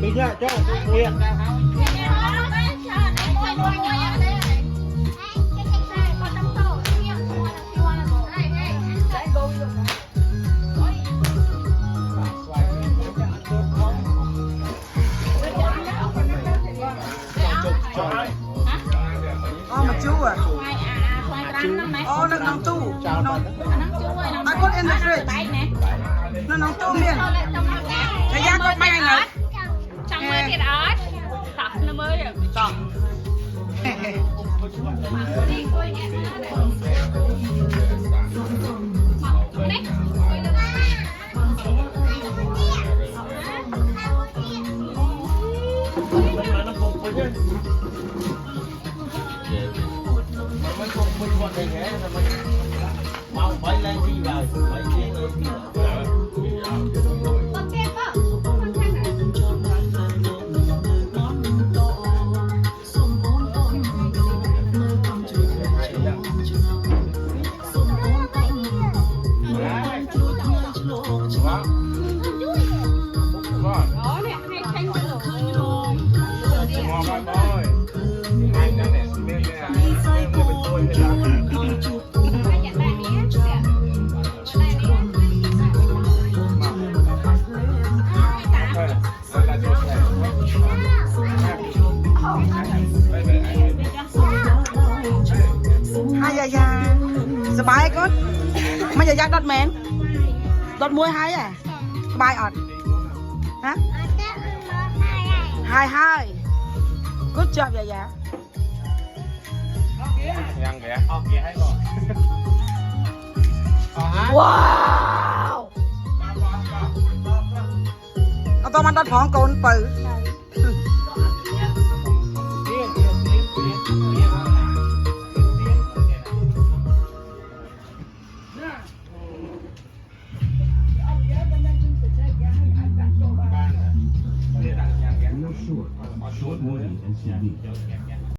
bây giờ cho tiền mà chú à nó nóng tu I put in the fridge nó nóng tu miền cái giá có mấy ngày trong mới thiệt ớt tọt nó mới được tọt hai giàสบายก็ไม่จะยักดอดแมนดอดมวยhai à bài ọt hả hai good job dạ dạ wow เอาตัวมันดอดของโกนปือ